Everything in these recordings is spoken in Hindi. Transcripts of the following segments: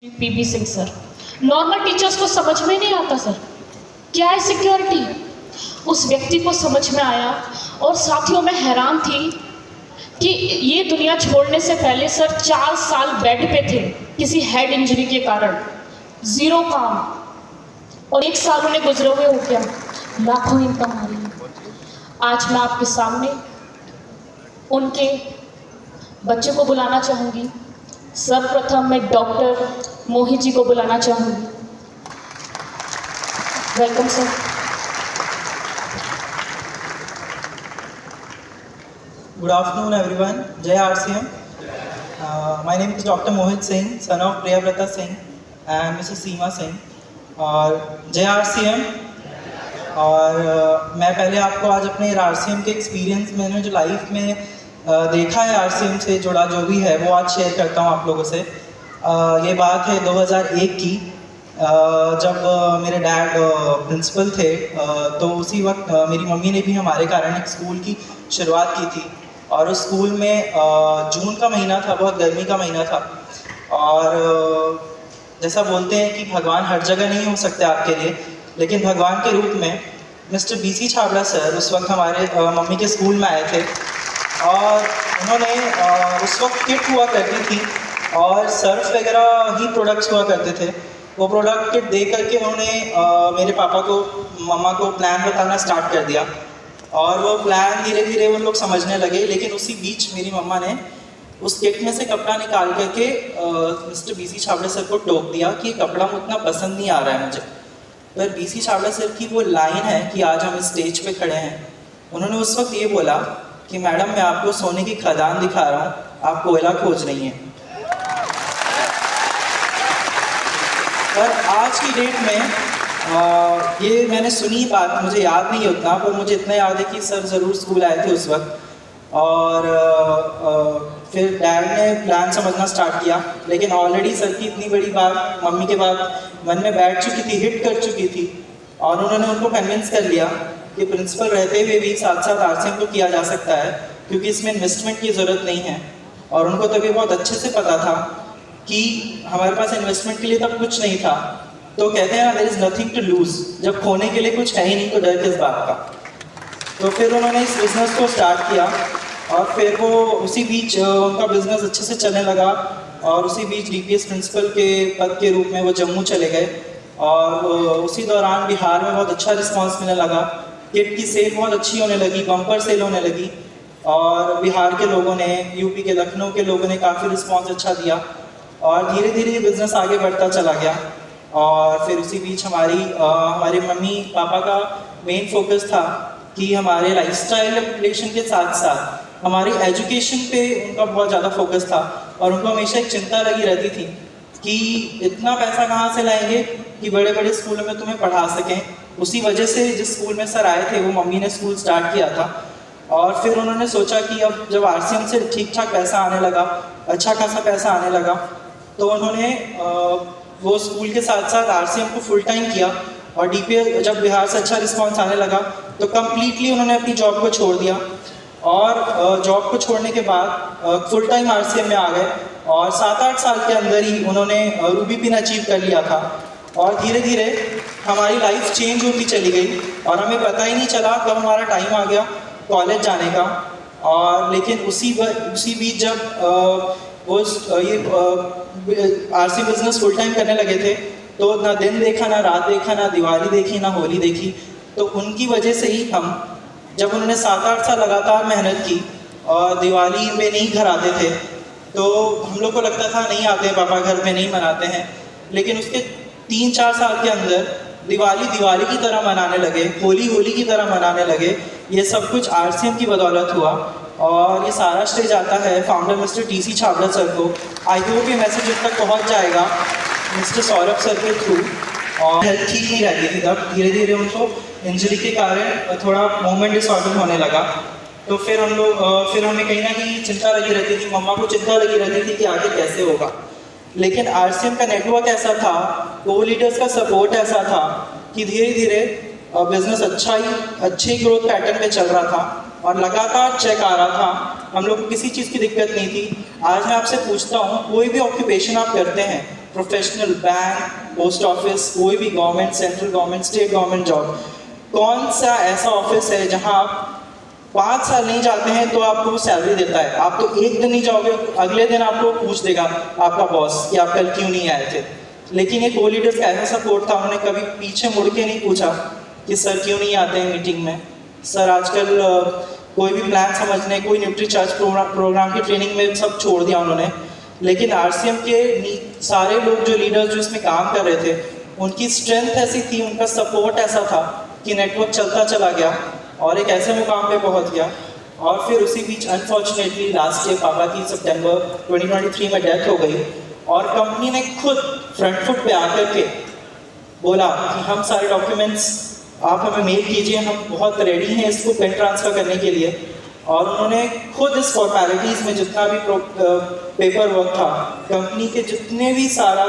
PB Singh sir, normal teachers को समझ में नहीं आता सर क्या है सिक्योरिटी। उस व्यक्ति को समझ में आया और साथियों में हैरान थी कि ये दुनिया छोड़ने से पहले सर 4 साल बेड पे थे किसी हेड इंजरी के कारण, जीरो काम, और 1 साल उन्हें गुजरे हुए हो गया, लाखों इनकम आ रही है। आज मैं आपके सामने उनके बच्चे को बुलाना चाहूँगी। सर्वप्रथम मैं डॉक्टर मोहित जी को बुलाना चाहूँगी। Welcome sir. Good afternoon, everyone. Jai RCM. My name is Dr. Mohit Singh, son of Priyavrata Singh and Mrs. Seema Singh. और जय RCM. और मैं पहले आपको आज अपने RCM के एक्सपीरियंस मैंने जो लाइफ में देखा है RCM से जुड़ा जो भी है वो आज शेयर करता हूँ आप लोगों से। ये बात है 2001 की, जब मेरे डैड प्रिंसिपल थे, तो उसी वक्त मेरी मम्मी ने भी हमारे कारण एक स्कूल की शुरुआत की थी। और उस स्कूल में जून का महीना था, बहुत गर्मी का महीना था। और जैसा बोलते हैं कि भगवान हर जगह नहीं हो सकते आपके लिए, लेकिन भगवान के रूप में मिस्टर बीसी छाबड़ा सर उस वक्त हमारे मम्मी के स्कूल में आए थे। और उन्होंने उस वक्त किट हुआ करती थी और सर्फ वगैरह ही प्रोडक्ट्स हुआ करते थे। वो प्रोडक्ट किट दे करके उन्होंने मेरे पापा को, मम्मा को प्लान बताना स्टार्ट कर दिया। और वो प्लान धीरे धीरे उन लोग समझने लगे। लेकिन उसी बीच मेरी मम्मा ने उस किट में से कपड़ा निकाल करके मिस्टर बीसी छाबड़ा सर को टोक दिया कि कपड़ा उतना पसंद नहीं आ रहा है मुझे। पर बीसी छाबड़ा सर की वो लाइन है कि आज हम इस स्टेज पे खड़े हैं। उन्होंने उस वक्त ये बोला कि मैडम मैं आपको सोने की खदान दिखा रहा हूँ, आप कोयला खोज रही हैं। पर आज की डेट में ये मैंने सुनी बात, मुझे याद नहीं उतना, पर मुझे इतना याद है कि सर ज़रूर स्कूल आए थे उस वक्त। और फिर डैड ने प्लान समझना स्टार्ट किया। लेकिन ऑलरेडी सर की इतनी बड़ी बात मम्मी के बाद मन में बैठ चुकी थी, हिट कर चुकी थी। और उन्होंने उनको कन्विंस कर लिया कि प्रिंसिपल रहते हुए भी साथ साथ RCM को किया जा सकता है, क्योंकि इसमें इन्वेस्टमेंट की ज़रूरत नहीं है। और उनको तभी बहुत अच्छे से पता था कि हमारे पास इन्वेस्टमेंट के लिए तब कुछ नहीं था। तो कहते हैं ना, there is nothing to lose, जब खोने के लिए कुछ है ही नहीं तो डर किस बात का। तो फिर उन्होंने इस बिज़नेस को स्टार्ट किया और फिर वो उसी बीच उनका बिज़नेस अच्छे से चलने लगा। और उसी बीच DPS प्रिंसिपल के पद के रूप में वो जम्मू चले गए। और उसी दौरान बिहार में बहुत अच्छा रिस्पांस मिलने लगा। किट की सेल बहुत अच्छी होने लगी, बम्पर सेल होने लगी। और बिहार के लोगों ने, यूपी के लखनऊ के लोगों ने काफ़ी रिस्पांस अच्छा दिया। और धीरे धीरे ये बिज़नेस आगे बढ़ता चला गया। और फिर उसी बीच हमारे मम्मी पापा का मेन फोकस था कि हमारे लाइफस्टाइल अपडेशन के साथ साथ हमारी एजुकेशन पे उनका बहुत ज़्यादा फोकस था। और उनको हमेशा एक चिंता लगी रहती थी कि इतना पैसा कहाँ से लाएंगे कि बड़े बड़े स्कूलों में तुम्हें पढ़ा सकें। उसी वजह से जिस स्कूल में सर आए थे वो मम्मी ने स्कूल स्टार्ट किया था। और फिर उन्होंने सोचा कि अब जब RCM से ठीक ठाक पैसा आने लगा, अच्छा खासा पैसा आने लगा, तो उन्होंने वो स्कूल के साथ साथ RCM को फुल टाइम किया। और DPS जब बिहार से अच्छा रिस्पांस आने लगा तो कम्प्लीटली उन्होंने अपनी जॉब को छोड़ दिया। और जॉब को छोड़ने के बाद फुल टाइम RCM में आ गए। और 7-8 साल के अंदर ही उन्होंने रूबी पिन अचीव कर लिया था। और धीरे धीरे हमारी लाइफ चेंज होती चली गई और हमें पता ही नहीं चला कब हमारा टाइम आ गया कॉलेज जाने का। और लेकिन उसी बीच जब वो ये RC बिज़नेस फुल टाइम करने लगे थे तो ना दिन देखा, ना रात देखा, ना दिवाली देखी, ना होली देखी। तो उनकी वजह से ही हम, जब उन्होंने 7-8 साल लगातार मेहनत की और दिवाली में नहीं घर आते थे, तो हम लोग को लगता था नहीं आते पापा घर में, नहीं मनाते हैं। लेकिन उसके 3-4 साल के अंदर दिवाली की तरह मनाने लगे, होली की तरह मनाने लगे। ये सब कुछ RCM की बदौलत हुआ। और ये सारा श्रेय जाता है founder mister TC Chhabra sir को। आई होप ये मैसेज उन तक पहुँच जाएगा मिस्टर सौरभ सर के थ्रू। और हेल्थ ठीक नहीं रहती थी तब, धीरे धीरे उनको इंजरी के कारण थोड़ा मूवमेंट डिसऑर्डर होने लगा। तो फिर हमें कहीं ना कहीं चिंता लगी रहती थी, मम्मा को चिंता लगी रहती थी कि आगे कैसे होगा। लेकिन RCM का नेटवर्क ऐसा था, को लीडर्स का सपोर्ट ऐसा था कि धीरे धीरे बिजनेस अच्छे ग्रोथ पैटर्न में चल रहा था और लगातार चेक आ रहा था। हम लोग को किसी चीज़ की दिक्कत नहीं थी। आज मैं आपसे पूछता हूँ, कोई भी ऑक्यूपेशन आप करते हैं, प्रोफेशनल, बैंक, पोस्ट ऑफिस, कोई भी government, central government, state government job, कौन सा ऐसा ऑफिस है जहां आप 5 साल नहीं जाते हैं तो आपको वो सैलरी देता है? आप तो एक दिन नहीं जाओगे, अगले दिन आपको पूछ देगा आपका बॉस कि आप कल क्यों नहीं आए थे। लेकिन ये को-लीडर्स का ऐसा सपोर्ट था, उन्होंने कभी पीछे मुड़ के नहीं पूछा कि सर क्यों नहीं आते हैं मीटिंग में। सर आजकल कोई भी प्लान समझने, कोई न्यूट्रीचार्ज प्रोग्राम की ट्रेनिंग में सब छोड़ दिया उन्होंने। लेकिन आरसीएम के सारे लोग जो लीडर्स जो इसमें काम कर रहे थे, उनकी स्ट्रेंथ ऐसी थी, उनका सपोर्ट ऐसा था कि नेटवर्क चलता चला गया और एक ऐसे मुकाम पे पहुंच गया। और फिर उसी बीच अनफॉर्चुनेटली लास्ट ईयर पापा की सितंबर 2023 में डेथ हो गई और कंपनी ने खुद फ्रंट फुट पे आकर के बोला कि हम सारे डॉक्यूमेंट्स आप हमें मेल कीजिए, हम बहुत रेडी हैं इसको पेन ट्रांसफ़र करने के लिए। और उन्होंने खुद इस फॉर्मेलिटीज़ में जितना भी पेपर वर्क था, कंपनी के जितने भी सारे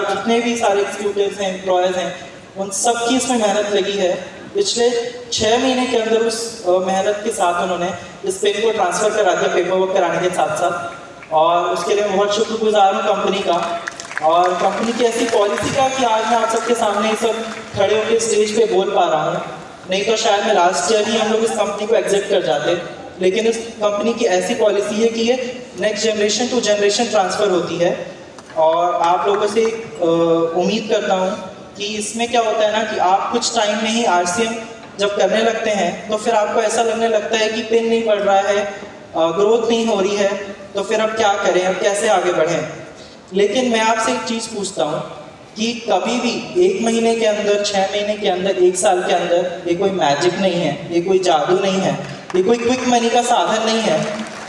एग्जीक्यूटिव्स हैं, एम्प्लॉयज़ हैं, उन सब की इसमें मेहनत लगी है। पिछले 6 महीने के अंदर उस मेहनत के साथ उन्होंने इस पेन को ट्रांसफ़र करा दिया पेपर वर्क कराने के साथ साथ, और उसके लिए मैं बहुत शुक्रगुजार हूँ कंपनी का और कंपनी की ऐसी पॉलिसी का कि आज मैं आप सबके सामने सब खड़े होकर स्टेज पे बोल पा रहा हूँ। नहीं तो शायद मैं लास्ट ईयर ही हम लोग इस कंपनी को एग्जिट कर जाते। लेकिन इस कंपनी की ऐसी पॉलिसी है कि ये next generation to generation transfer होती है। और आप लोगों से उम्मीद करता हूँ कि इसमें क्या होता है ना कि आप कुछ टाइम में ही आरसीएम जब करने लगते हैं तो फिर आपको ऐसा लगने लगता है कि पिन नहीं बढ़ रहा है, ग्रोथ नहीं हो रही है, तो फिर अब क्या करें, अब कैसे आगे बढ़ें। लेकिन मैं आपसे एक चीज़ पूछता हूँ कि कभी भी 1 महीने के अंदर, 6 महीने के अंदर, 1 साल के अंदर ये कोई मैजिक नहीं है, ये कोई जादू नहीं है, ये कोई क्विक मनी का साधन नहीं है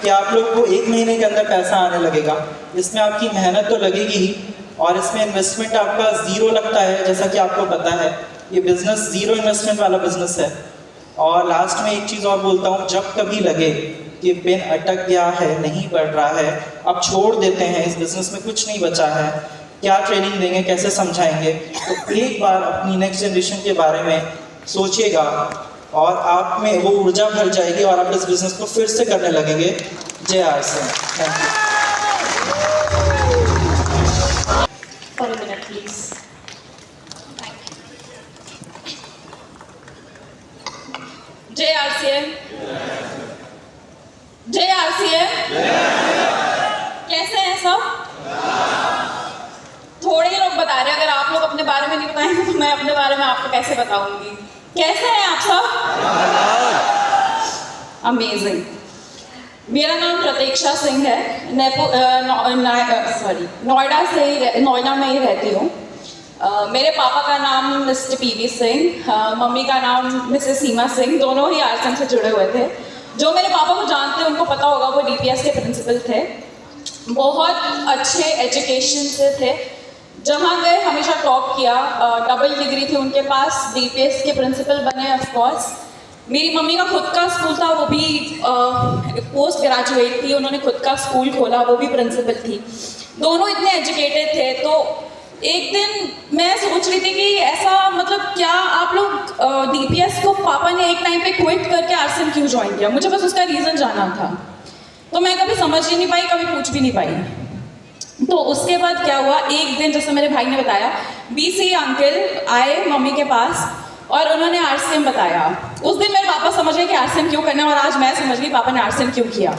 कि आप लोग को 1 महीने के अंदर पैसा आने लगेगा। इसमें आपकी मेहनत तो लगेगी ही और इसमें इन्वेस्टमेंट आपका ज़ीरो लगता है। जैसा कि आपको पता है ये बिज़नेस ज़ीरो इन्वेस्टमेंट वाला बिज़नेस है। और लास्ट में एक चीज़ और बोलता हूँ, जब कभी लगे कि पेन अटक गया है, नहीं बढ़ रहा है, अब छोड़ देते हैं, इस बिज़नेस में कुछ नहीं बचा है, क्या ट्रेनिंग देंगे, कैसे समझाएंगे, तो एक बार अपनी नेक्स्ट जनरेशन के बारे में सोचिएगा और आप में वो ऊर्जा भर जाएगी और आप इस बिज़नेस को फिर से करने लगेंगे। जय RCM. Thank you. For a minute, please. जय आरसीएम। जय आरसीएम। कैसे हैं सब? थोड़े ही लोग बता रहे हैं, अगर आप लोग अपने बारे में नहीं बताएंगे तो मैं अपने बारे में आपको कैसे बताऊंगी। कैसे हैं आप सब? अमेजिंग। मेरा नाम प्रतीक्षा सिंह है, नोएडा में ही रहती हूँ। मेरे पापा का नाम मिस्टर पीवी सिंह, मम्मी का नाम मिसेस सीमा सिंह, दोनों ही आरसीएम से जुड़े हुए थे। जो मेरे पापा को जानते हैं उनको पता होगा, वो डीपीएस के प्रिंसिपल थे, बहुत अच्छे एजुकेशन से थे, जहाँ गए हमेशा टॉप किया, डबल डिग्री थी उनके पास, डीपीएस के प्रिंसिपल बने ऑफ कोर्स। मेरी मम्मी का खुद का स्कूल था, वो भी पोस्ट ग्रेजुएट थी, उन्होंने खुद का स्कूल खोला, वो भी प्रिंसिपल थी। दोनों इतने एजुकेटेड थे। तो एक दिन मैं सोच रही थी कि ऐसा मतलब क्या आप लोग डीपीएस को पापा ने एक टाइम पे क्विट करके आरसीएम क्यों ज्वाइन किया, मुझे बस उसका रीज़न जानना था। तो मैं कभी समझ ही नहीं पाई, कभी पूछ भी नहीं पाई। तो उसके बाद क्या हुआ, एक दिन जैसे मेरे भाई ने बताया, बीसी अंकल आए मम्मी के पास और उन्होंने आरसीएम बताया। उस दिन मेरे पापा समझ गए कि आरसीएम क्यों करना है, और आज मैं समझ गई पापा ने आरसीएम क्यों किया।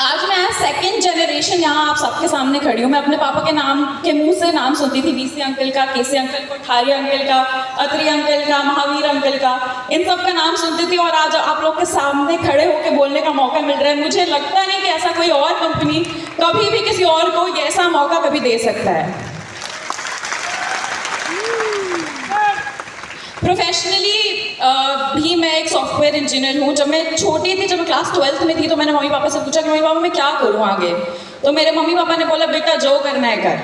आज मैं सेकंड जनरेशन यहाँ आप सबके सामने खड़ी हूँ। मैं अपने पापा के नाम के मुंह से नाम सुनती थी, बीसी अंकल का, केसी अंकल को, ठारी अंकल का, अत्री अंकल का, महावीर अंकल का, इन सब का नाम सुनती थी। और आज आप लोग के सामने खड़े होकर बोलने का मौका मिल रहा है। मुझे लगता नहीं कि ऐसा कोई और कंपनी कभी भी किसी और को ऐसा मौका कभी दे सकता है। प्रोफेशनली भी मैं एक सॉफ्टवेयर इंजीनियर हूँ। जब मैं छोटी थी, जब मैं क्लास 12th में थी, तो मैंने मम्मी पापा से पूछा कि मम्मी पापा मैं क्या करूँ आगे। तो मेरे मम्मी पापा ने बोला बेटा जो करना है कर,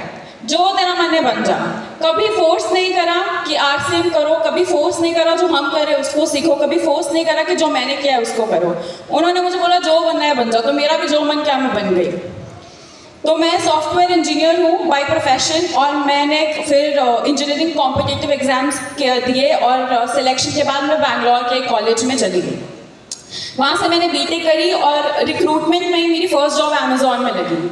जो तेरा मन है बन जा। कभी फोर्स नहीं करा कि आरसीएम करो, कभी फोर्स नहीं करा जो हम करें उसको सीखो, कभी फोर्स नहीं करा कि जो मैंने किया है उसको करो। उन्होंने मुझे बोला जो बनना है बन जा। तो मेरा भी जो मन क्या, मैं बन गई। तो मैं सॉफ्टवेयर इंजीनियर हूँ बाय प्रोफेशन, और मैंने फिर इंजीनियरिंग कॉम्पिटिटिव एग्जाम्स दिए और सिलेक्शन के बाद मैं बैंगलोर के कॉलेज में चली गई। वहाँ से मैंने बीटेक करी और रिक्रूटमेंट में ही मेरी फर्स्ट जॉब अमेजोन में लगी।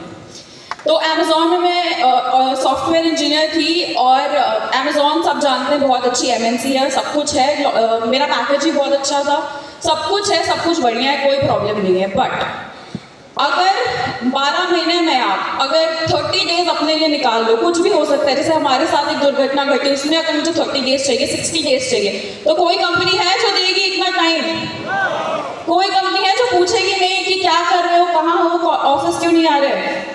तो अमेजोन में मैं सॉफ्टवेयर इंजीनियर थी और अमेजोन सब जानते हैं बहुत अच्छी एमएनसी है, सब कुछ है, मेरा पैकेज भी बहुत अच्छा था, सब कुछ है, सब कुछ बढ़िया है, कोई प्रॉब्लम नहीं है। बट अगर 12 महीने में आप अगर 30 डेज अपने लिए निकाल लो, कुछ भी हो सकता है, जैसे हमारे साथ एक दुर्घटना घटी, उसमें अगर मुझे 30 डेज चाहिए, 60 डेज चाहिए, तो कोई कंपनी है जो देगी इतना टाइम? कोई कंपनी है जो पूछेगी नहीं कि क्या कर रहे हो, कहाँ हो, ऑफिस क्यों नहीं आ रहे?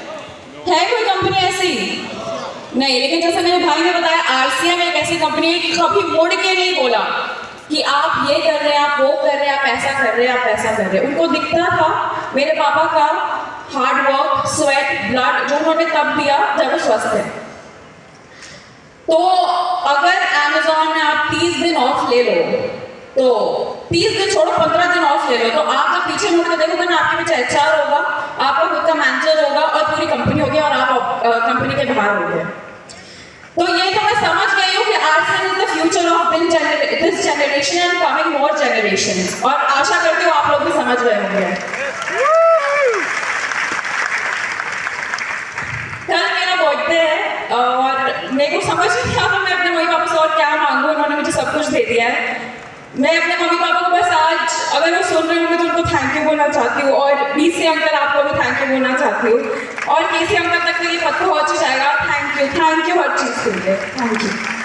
है कोई कंपनी ऐसी? नहीं। लेकिन जैसे मेरे भाई ने बताया, आरसीएम एक ऐसी कंपनी है कि कभी मुड़ के नहीं बोला कि आप ये कर रहे हैं, आप वो कर रहे हैं, आप ऐसा कर रहे हैं, आप ऐसा कर रहे हैं। उनको दिखता था मेरे पापा का हार्ड वर्क, स्वेट, ब्लड जो उन्होंने तब दिया जब वो स्वस्थ है। तो अगर अमेजोन में आप 30 दिन ऑफ ले लो, तो 30 दिन छोड़ो, 15 दिन ऑफ ले लो, तो आप जब पीछे मुड़ के देखोगे ना, आपके पीछे एचआर होगा, आपका खुद का मैनेजर होगा और पूरी कंपनी होगी और आप कंपनी के बाहर हो गए। तो ये तो मैं समझ गई हूँ कि RCM is the future of this generation and coming more generations, और आशा करती हूँ आप लोग भी समझ गए होंगे। कल मेरा बर्थडे है और मेरे को समझ नहीं आता मैं अपने मम्मी पापा से और क्या मांगू, उन्होंने मुझे सब कुछ दे दिया है। मैं अपने मम्मी पापा को बस आज अगर वो सुन रहे होंगे तो उनको थैंक यू बोलना चाहती हूँ, और बीसी अंकल आपको भी थैंक यू बोलना चाहती हूँ, और केसी अंकल तक तो ये पता पहुँच ही जाएगा। थैंक यू हर चीज़ के लिए, थैंक यू।